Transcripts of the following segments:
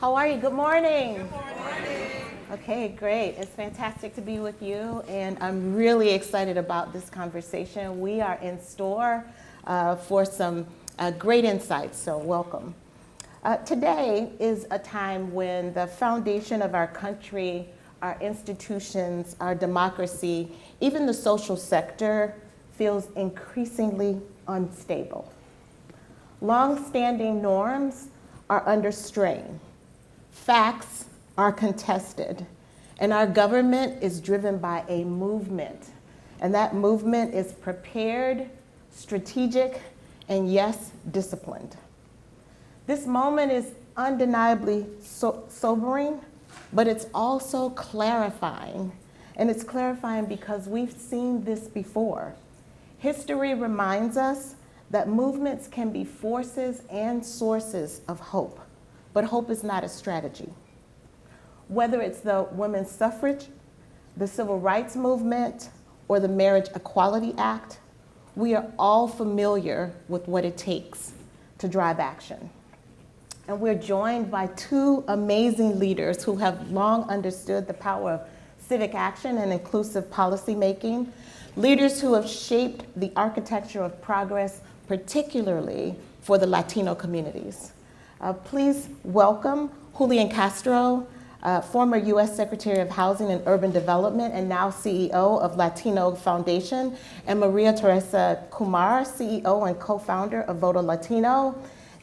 How are you? Good morning. Good morning. Okay, great. It's fantastic to be with you, and I'm really excited about this conversation. We are in store for some great insights, so welcome. Today is a time when the foundation of our country, our institutions, our democracy, even the social sector feels increasingly unstable. Long-standing norms are under strain. Facts are contested, and our government is driven by a movement. And that movement is prepared, strategic, and yes, disciplined. This moment is undeniably sobering, but it's also clarifying. And it's clarifying because we've seen this before. History reminds us that movements can be forces and sources of hope, but hope is not a strategy. Whether it's the women's suffrage, the civil rights movement, or the Marriage Equality Act, we are all familiar with what it takes to drive action. And we're joined by two amazing leaders who have long understood the power of civic action and inclusive policymaking, leaders who have shaped the architecture of progress, particularly for the Latino communities. Please welcome Julián Castro, former U.S. Secretary of Housing and Urban Development and now CEO of Latino Foundation, and Maria Teresa Kumar, CEO and co-founder of Voto Latino,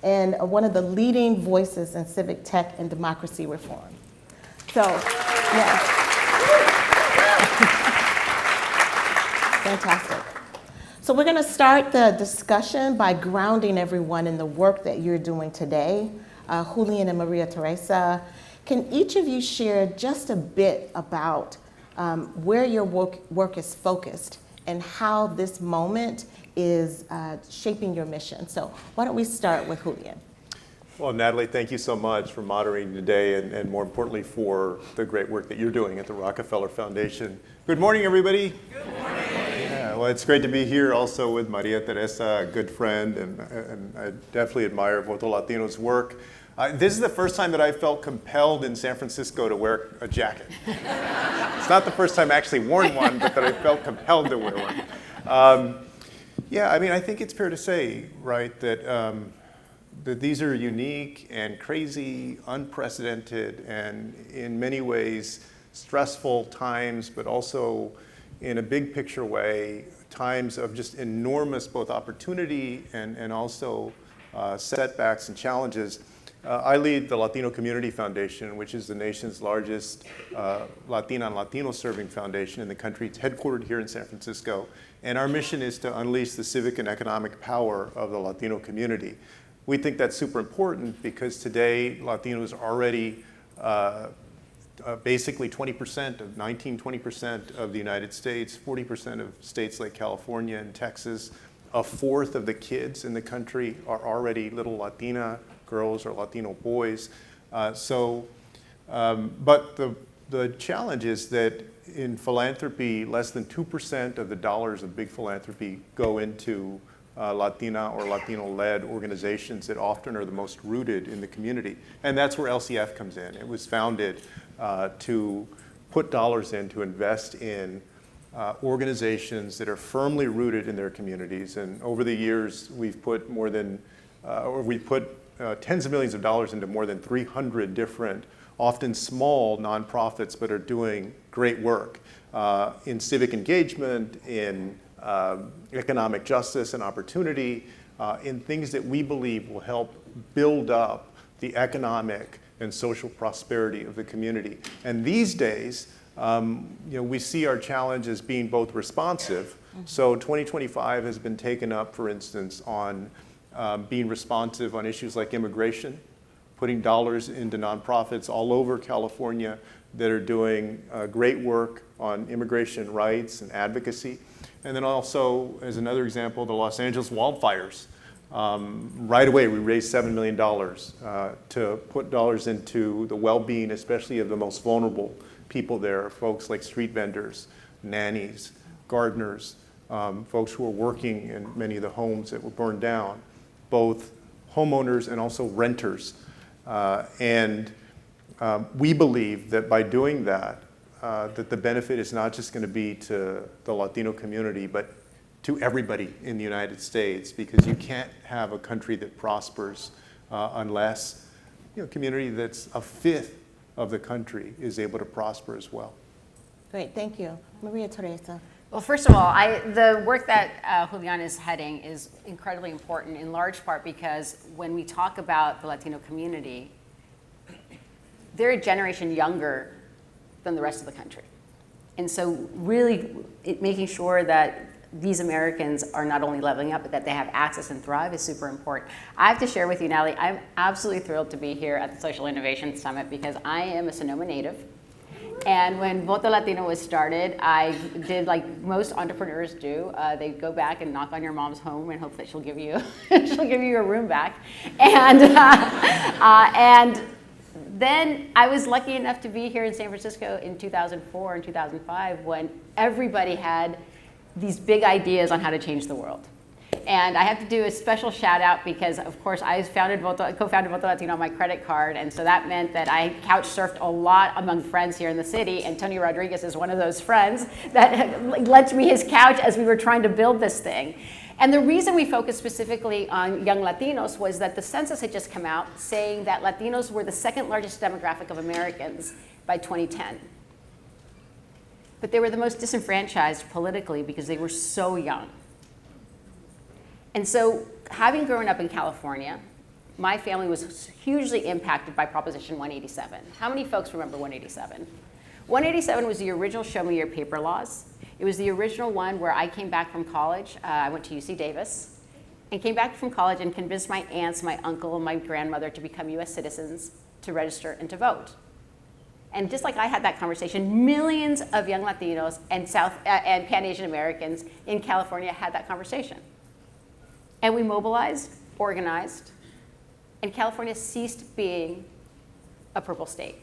and one of the leading voices in civic tech and democracy reform. So, yeah. Fantastic. So we're going to start the discussion by grounding everyone in the work that you're doing today. Julián and Maria Teresa, can each of you share just a bit about where your work is focused and how this moment is shaping your mission? So why don't we start with Julián? Well, Natalye, thank you so much for moderating today and more importantly for the great work that you're doing at the Rockefeller Foundation. Good morning, everybody. Good morning. Yeah, well, it's great to be here also with Maria Teresa, a good friend, and I definitely admire Voto Latino's work. This is the first time that I felt compelled in San Francisco to wear a jacket. It's not the first time I actually worn one, but that I felt compelled to wear one. Yeah, I mean, I think it's fair to say, right, that these are unique and crazy, unprecedented, and in many ways stressful times, but also in a big picture way, times of just enormous both opportunity and also setbacks and challenges. I lead the Latino Community Foundation, which is the nation's largest Latina and Latino serving foundation in the country. It's headquartered here in San Francisco. And our mission is to unleash the civic and economic power of the Latino community. We think that's super important because today Latinos are already basically 20% of 20% of the United States, 40% of states like California and Texas. A fourth of the kids in the country are already little Latina girls or Latino boys. But the challenge is that in philanthropy, less than 2% of the dollars of big philanthropy go into Latina or Latino-led organizations that often are the most rooted in the community. And that's where LCF comes in. It was founded to put dollars in to invest in organizations that are firmly rooted in their communities. And over the years, we've put tens of millions of dollars into more than 300 different, often small nonprofits, but are doing great work in civic engagement, in economic justice and opportunity, in things that we believe will help build up the economic and social prosperity of the community. And these days, we see our challenge as being both responsive. So 2025 has been taken up, for instance, on being responsive on issues like immigration, putting dollars into nonprofits all over California that are doing great work on immigration rights and advocacy. And then also, as another example, the Los Angeles wildfires. Right away, we raised $7 million to put dollars into the well-being, especially of the most vulnerable people there, folks like street vendors, nannies, gardeners, folks who are working in many of the homes that were burned down, both homeowners and also renters. And We believe that by doing that, that the benefit is not just going to be to the Latino community, but to everybody in the United States, because you can't have a country that prospers unless a community that's a fifth of the country is able to prosper as well. Great, thank you. Maria Teresa. Well, first of all, the work that Julián is heading is incredibly important, in large part because when we talk about the Latino community, they're a generation younger than the rest of the country. And so really making sure that these Americans are not only leveling up, but that they have access and thrive is super important. I have to share with you, Natalye, I'm absolutely thrilled to be here at the Social Innovation Summit because I am a Sonoma native. And when Voto Latino was started, I did like most entrepreneurs do. They go back and knock on your mom's home and hope that she'll give you a room back. And then I was lucky enough to be here in San Francisco in 2004 and 2005 when everybody had these big ideas on how to change the world. And I have to do a special shout out because, of course, I co-founded Voto Latino on my credit card. And so that meant that I couch surfed a lot among friends here in the city. And Tony Rodriguez is one of those friends that lent me his couch as we were trying to build this thing. And the reason we focused specifically on young Latinos was that the census had just come out saying that Latinos were the second largest demographic of Americans by 2010. But they were the most disenfranchised politically because they were so young. And so having grown up in California, my family was hugely impacted by Proposition 187. How many folks remember 187? 187 was the original Show Me Your Paper laws. It was the original one where I came back from college. I went to UC Davis and came back from college and convinced my aunts, my uncle, and my grandmother to become US citizens, to register, and to vote. And just like I had that conversation, millions of young Latinos and and Pan-Asian Americans in California had that conversation. And we mobilized, organized, and California ceased being a purple state.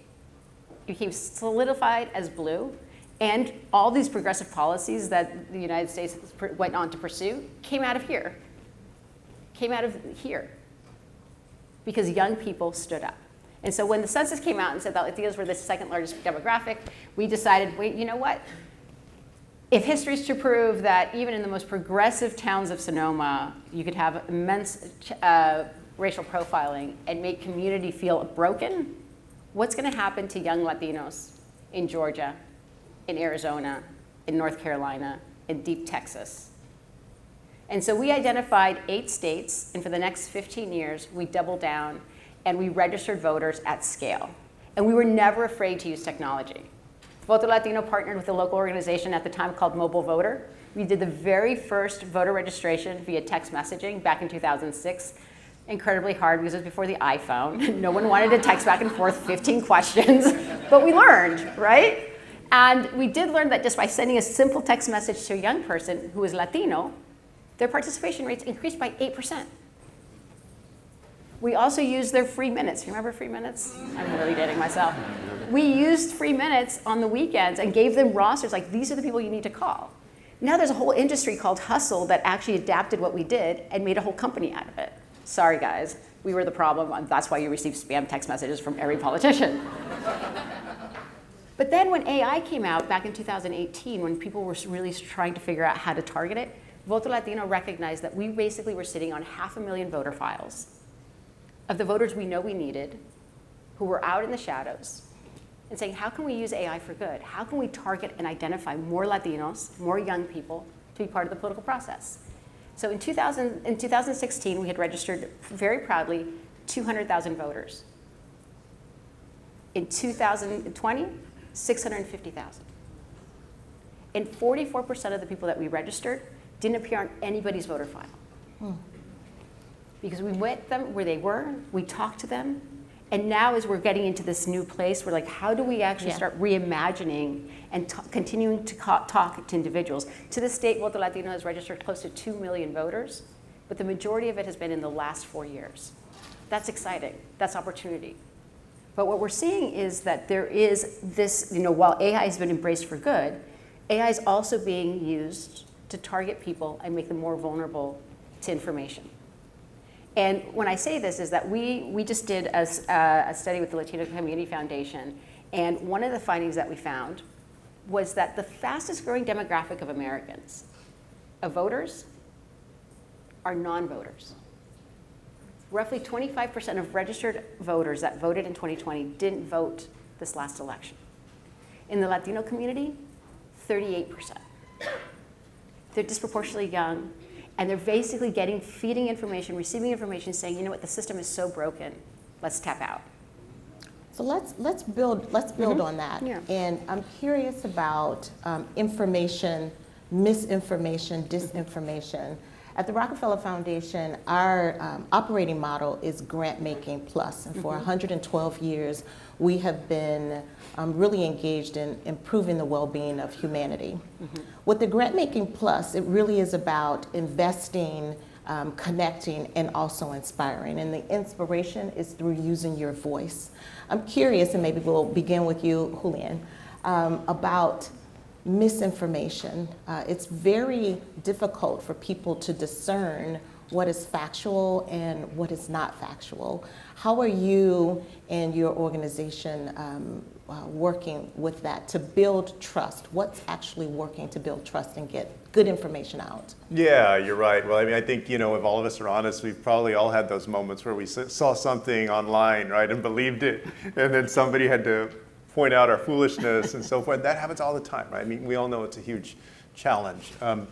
It became solidified as blue, and all these progressive policies that the United States went on to pursue came out of here. Because young people stood up. And so when the census came out and said that Latinos were the second largest demographic, we decided, wait, you know what? If history is to prove that even in the most progressive towns of Sonoma, you could have immense racial profiling and make community feel broken, what's going to happen to young Latinos in Georgia, in Arizona, in North Carolina, in deep Texas? And so we identified 8 states, and for the next 15 years, we doubled down and we registered voters at scale. And we were never afraid to use technology. Voto Latino partnered with a local organization at the time called Mobile Voter. We did the very first voter registration via text messaging back in 2006. Incredibly hard because it was before the iPhone. No one wanted to text back and forth 15 questions, but we learned, right? And we did learn that just by sending a simple text message to a young person who was Latino, their participation rates increased by 8%. We also used their free minutes. You remember free minutes? I'm really dating myself. We used free minutes on the weekends and gave them rosters like, these are the people you need to call. Now there's a whole industry called Hustle that actually adapted what we did and made a whole company out of it. Sorry, guys. We were the problem. That's why you receive spam text messages from every politician. But then when AI came out back in 2018, when people were really trying to figure out how to target it, Voto Latino recognized that we basically were sitting on 500,000 voter files of the voters we know we needed, who were out in the shadows, and saying, how can we use AI for good? How can we target and identify more Latinos, more young people, to be part of the political process? So in 2016, we had registered, very proudly, 200,000 voters. In 2020, 650,000. And 44% of the people that we registered didn't appear on anybody's voter file. Because we met them where they were, we talked to them, and now as we're getting into this new place, we're like, how do we actually start reimagining and continuing to talk to individuals? To this date, Voto Latino has registered close to 2 million voters, but the majority of it has been in the last 4 years. That's exciting, that's opportunity. But what we're seeing is that there is this, while AI has been embraced for good, AI is also being used to target people and make them more vulnerable to information. And when I say this is that we just did a study with the Latino Community Foundation, and one of the findings that we found was that the fastest growing demographic of Americans, of voters, are non-voters. Roughly 25% of registered voters that voted in 2020 didn't vote this last election. In the Latino community, 38%. They're disproportionately young, and they're basically feeding information, receiving information, saying, you know what, the system is so broken, let's tap out. So let's build on that. Yeah. And I'm curious about information, misinformation, disinformation. At the Rockefeller Foundation, our operating model is grant making plus, and for 112 years, we have been really engaged in improving the well-being of humanity. With the grant making plus, it really is about investing, connecting, and also inspiring. And the inspiration is through using your voice. I'm curious, and maybe we'll begin with you, Julián, about misinformation. It's very difficult for people to discern what is factual and what is not factual. How are you and your organization working with that to build trust? What's actually working to build trust and get good information out? Yeah, you're right. Well, I mean, I think, if all of us are honest, we've probably all had those moments where we saw something online, right, and believed it, and then somebody had to point out our foolishness and so forth. That happens all the time, right? I mean, we all know it's a huge challenge. But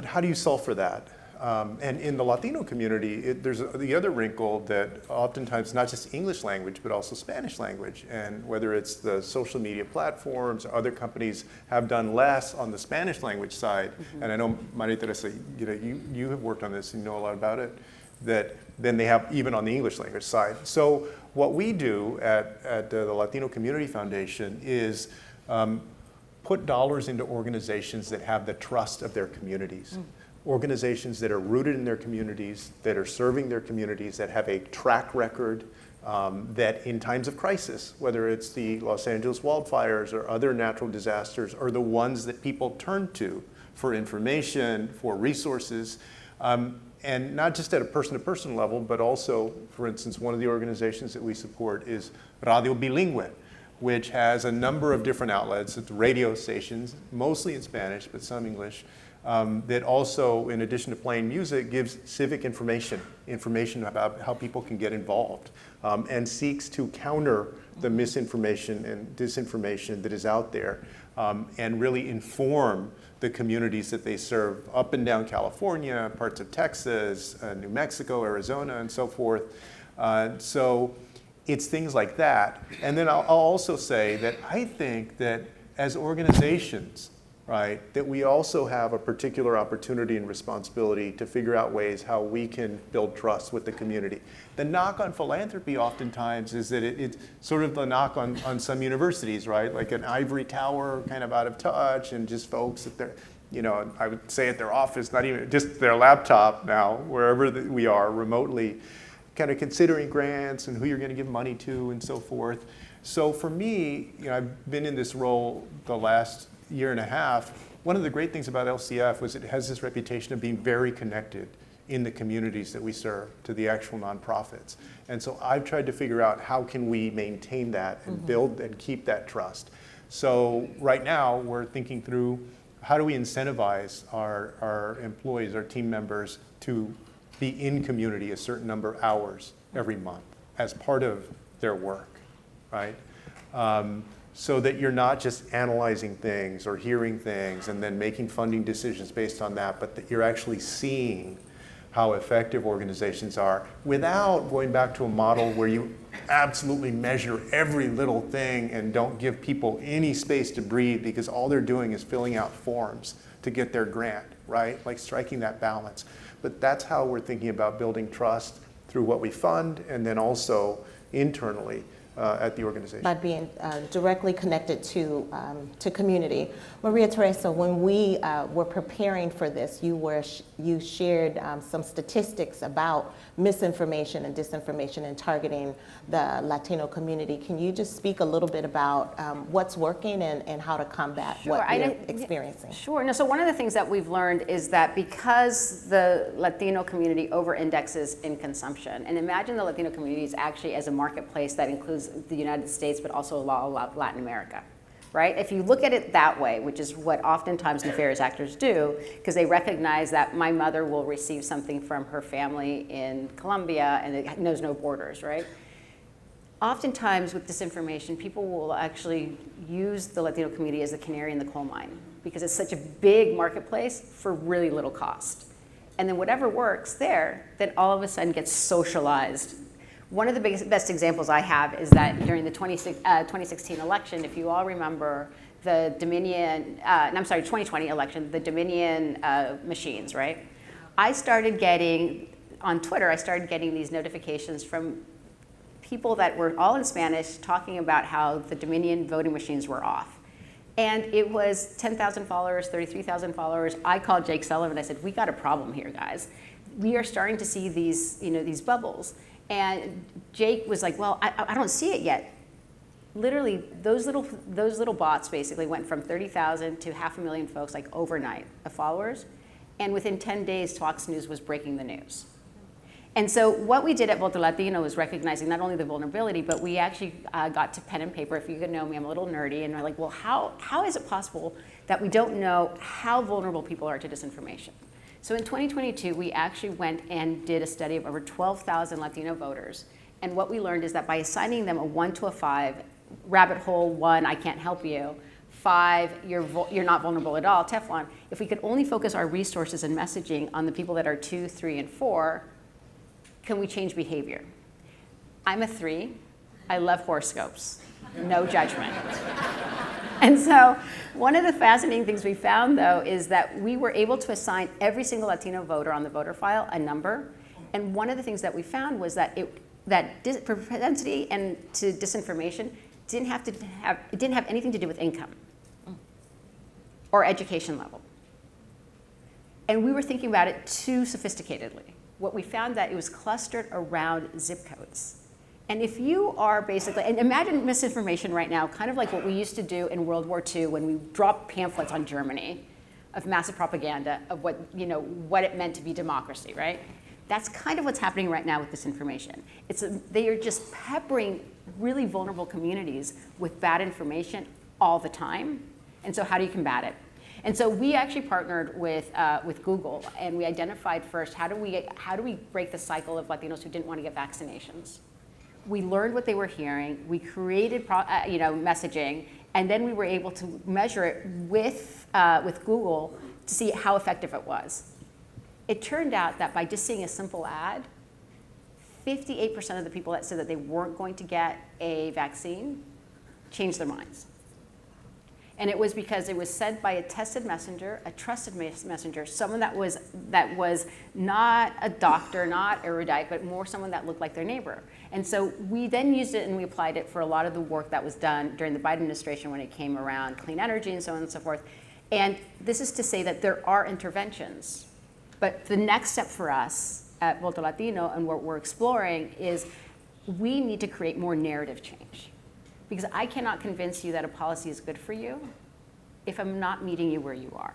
how do you solve for that? And in the Latino community, there's the other wrinkle that oftentimes not just English language, but also Spanish language. And whether it's the social media platforms or other companies have done less on the Spanish language side. And I know, María Teresa, you have worked on this and you know a lot about it, that then they have even on the English language side. So what we do at the Latino Community Foundation is put dollars into organizations that have the trust of their communities. Organizations that are rooted in their communities, that are serving their communities, that have a track record, that in times of crisis, whether it's the Los Angeles wildfires or other natural disasters, are the ones that people turn to for information, for resources, and not just at a person-to-person level, but also, for instance, one of the organizations that we support is Radio Bilingüe, which has a number of different outlets, it's radio stations, mostly in Spanish, but some English, that also, in addition to playing music, gives civic information about how people can get involved, and seeks to counter the misinformation and disinformation that is out there, and really inform the communities that they serve up and down California, parts of Texas, New Mexico, Arizona, and so forth. So it's things like that. And then I'll also say that I think that as organizations, right, that we also have a particular opportunity and responsibility to figure out ways how we can build trust with the community. The knock on philanthropy oftentimes is that it's sort of the knock on some universities, right? Like an ivory tower, kind of out of touch, and just folks at their, I would say at their office, not even just their laptop now, wherever we are remotely, kind of considering grants and who you're going to give money to and so forth. So for me, I've been in this role the last year and a half. One of the great things about LCF was it has this reputation of being very connected in the communities that we serve to the actual nonprofits. And so I've tried to figure out how can we maintain that and build and keep that trust. So right now we're thinking through how do we incentivize our employees, our team members to be in community a certain number of hours every month as part of their work, right? So that you're not just analyzing things or hearing things and then making funding decisions based on that, but that you're actually seeing how effective organizations are without going back to a model where you absolutely measure every little thing and don't give people any space to breathe because all they're doing is filling out forms to get their grant, right? Like striking that balance. But that's how we're thinking about building trust through what we fund and then also internally at the organization? By being directly connected to community. Maria Teresa, when we were preparing for this, you shared some statistics about misinformation and disinformation and targeting the Latino community. Can you just speak a little bit about what's working and how to combat what you're experiencing? Sure. No, so one of the things that we've learned is that because the Latino community over-indexes in consumption, and imagine the Latino community is actually as a marketplace that includes the United States, but also a lot of Latin America, right? If you look at it that way, which is what oftentimes nefarious actors do, because they recognize that my mother will receive something from her family in Colombia and it knows no borders, right? Oftentimes with disinformation, people will actually use the Latino community as the canary in the coal mine because it's such a big marketplace for really little cost. And then whatever works there, then all of a sudden gets socialized. One of the best examples I have is that during the 2016 election, if you all remember the 2020 election, the Dominion machines, right? On Twitter, I started getting these notifications from people that were all in Spanish talking about how the Dominion voting machines were off. And it was 10,000 followers, 33,000 followers. I called Jake Sullivan. I said, we got a problem here, guys. We are starting to see these bubbles. And Jake was like, well, I don't see it yet. Literally, those little bots basically went from 30,000 to 500,000 folks, like overnight, of followers. And within 10 days, Fox News was breaking the news. And so what we did at Voto Latino was recognizing not only the vulnerability, but we actually got to pen and paper. If you could know me, I'm a little nerdy. And we're like, well, how is it possible that we don't know how vulnerable people are to disinformation? So in 2022, we actually went and did a study of over 12,000 Latino voters. And what we learned is that by assigning them a 1 to a 5, rabbit hole 1, I can't help you, 5, you're not vulnerable at all, Teflon, if we could only focus our resources and messaging on the people that are 2, 3, and 4, can we change behavior? I'm a 3. I love horoscopes. No judgment. And so one of the fascinating things we found, though, is that we were able to assign every single Latino voter on the voter file a number. And one of the things that we found was that propensity and to disinformation didn't have anything to do with income or education level. And we were thinking about it too sophisticatedly. What we found that it was clustered around zip codes. And if you are basically, and imagine misinformation right now, kind of like what we used to do in World War II when we dropped pamphlets on Germany of massive propaganda of what it meant to be democracy, right? That's kind of what's happening right now with disinformation. They are just peppering really vulnerable communities with bad information all the time. And so how do you combat it? And so we actually partnered with Google, and we identified first how do we break the cycle of Latinos who didn't want to get vaccinations. We learned what they were hearing. We created messaging, and then we were able to measure it with Google to see how effective it was. It turned out that by just seeing a simple ad, 58% of the people that said that they weren't going to get a vaccine changed their minds. And it was because it was sent by a tested messenger, a trusted messenger, someone that was not a doctor, not erudite, but more someone that looked like their neighbor. And so we then used it and we applied it for a lot of the work that was done during the Biden administration when it came around clean energy and so on and so forth. And this is to say that there are interventions. But the next step for us at Voto Latino and what we're exploring is we need to create more narrative change. Because I cannot convince you that a policy is good for you if I'm not meeting you where you are.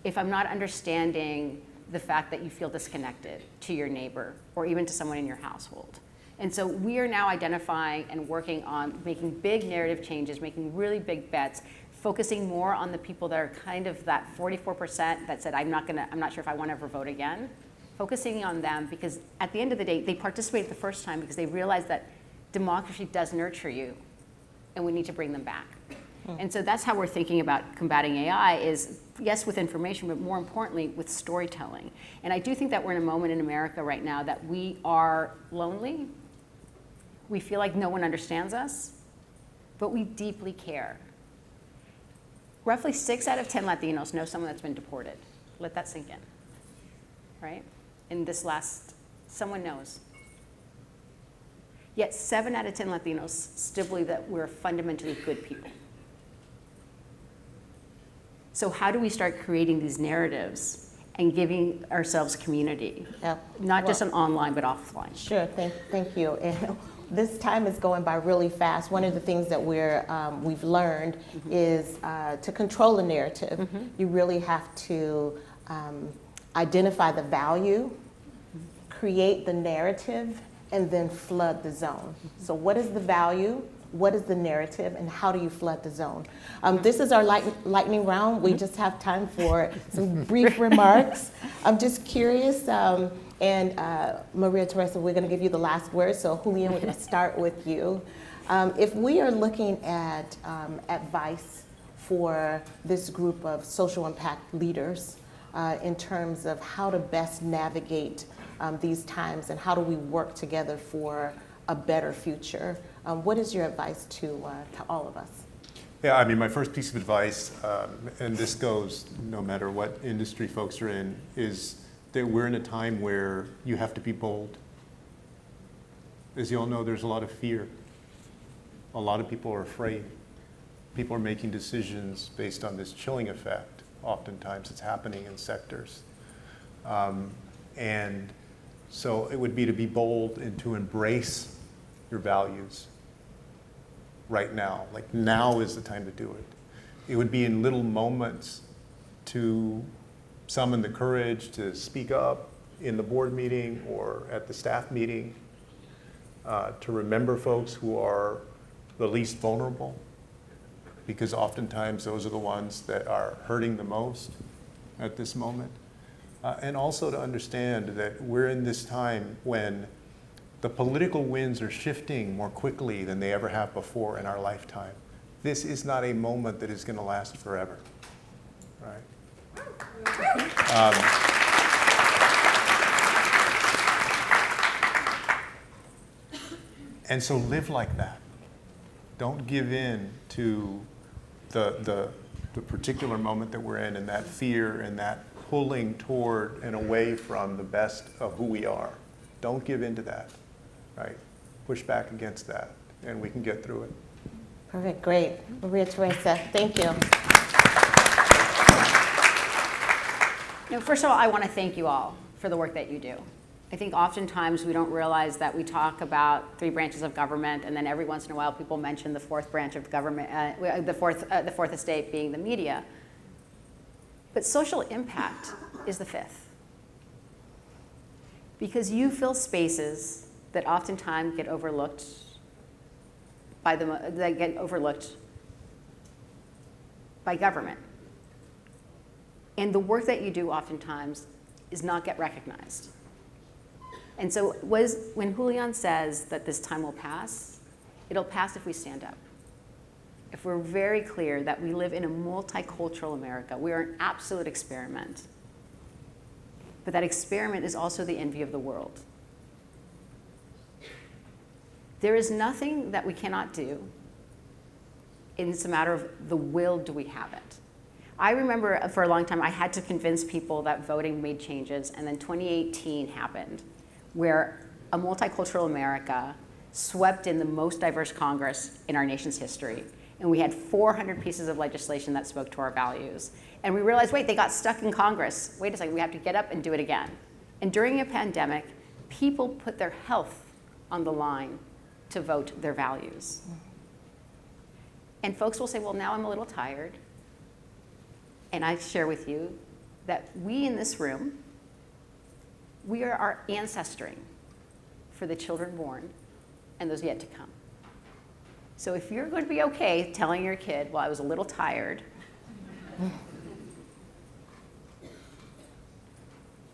If I'm not understanding the fact that you feel disconnected to your neighbor or even to someone in your household. And so we are now identifying and working on making big narrative changes, making really big bets, focusing more on the people that are kind of that 44% that said, I'm not sure if I want to ever vote again. Focusing on them because at the end of the day, they participated the first time because they realized that democracy does nurture you, and we need to bring them back. And so that's how we're thinking about combating AI is, yes, with information, but more importantly, with storytelling. And I do think that we're in a moment in America right now that we are lonely. We feel like no one understands us, but we deeply care. Roughly 6 out of 10 Latinos know someone that's been deported. Let that sink in, right? In this someone knows. Yet 7 out of 10 Latinos still believe that we're fundamentally good people. So how do we start creating these narratives and giving ourselves community? Yeah. Not just Well, on online, but offline. Sure, thank you. And this time is going by really fast. One of the things that we've learned is to control a narrative, you really have to identify the value, create the narrative, and then flood the zone. So what is the value? What is the narrative, and how do you flood the zone? This is our lightning round. We just have time for some brief remarks. I'm just curious, and Maria, Teresa, we're going to give you the last word. So Julián, we're going to start with you. If we are looking at advice for this group of social impact leaders in terms of how to best navigate these times and how do we work together for a better future, what is your advice to all of us? Yeah, I mean, my first piece of advice, and this goes no matter what industry folks are in, is that we're in a time where you have to be bold. As you all know, there's a lot of fear. A lot of people are afraid. People are making decisions based on this chilling effect. Oftentimes it's happening in sectors. And so it would be to be bold and to embrace your values right now. Like, now is the time to do it. It would be in little moments to summon the courage to speak up in the board meeting or at the staff meeting, to remember folks who are the least vulnerable, because oftentimes those are the ones that are hurting the most at this moment. And also to understand that we're in this time when the political winds are shifting more quickly than they ever have before in our lifetime. This is not a moment that is going to last forever, right? And so live like that. Don't give in to the particular moment that we're in, and that fear and that pulling toward and away from the best of who we are. Don't give in to that, right? Push back against that, and we can get through it. Perfect, great. Maria Teresa, thank you. First of all, I want to thank you all for the work that you do. I think oftentimes we don't realize that we talk about 3 branches of government, and then every once in a while people mention the 4th branch of government, the fourth estate being the media. But social impact is the 5th. Because you fill spaces that oftentimes get overlooked by government. And the work that you do oftentimes is not get recognized. And so when Julián says that this time will pass, it'll pass if we stand up. If we're very clear that we live in a multicultural America, we are an absolute experiment. But that experiment is also the envy of the world. There is nothing that we cannot do. It's a matter of the will, do we have it? I remember for a long time I had to convince people that voting made changes, and then 2018 happened, where a multicultural America swept in the most diverse Congress in our nation's history. And we had 400 pieces of legislation that spoke to our values. And we realized, wait, they got stuck in Congress. Wait a second, we have to get up and do it again. And during a pandemic, people put their health on the line to vote their values. And folks will say, well, now I'm a little tired. And I share with you that we in this room, we are our ancestry for the children born and those yet to come. So if you're going to be okay telling your kid, well, I was a little tired,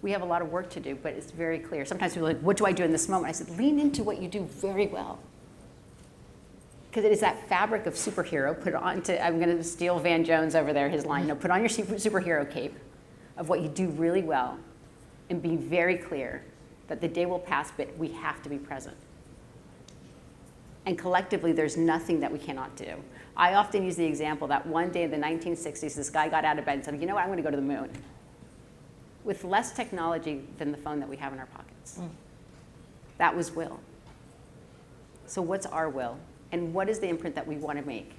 we have a lot of work to do, but it's very clear. Sometimes people are like, what do I do in this moment? I said, lean into what you do very well. Because it is that fabric of superhero, put on to, I'm going to steal Van Jones over there, his line, no, put on your superhero cape of what you do really well and be very clear that the day will pass, but we have to be present. And collectively, there's nothing that we cannot do. I often use the example that one day in the 1960s, this guy got out of bed and said, you know what, I'm going to go to the moon. With less technology than the phone that we have in our pockets. That was will. So what's our will? And what is the imprint that we want to make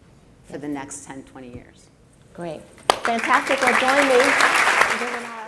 for the next 10, 20 years? Great. Fantastic. Well, join me in giving our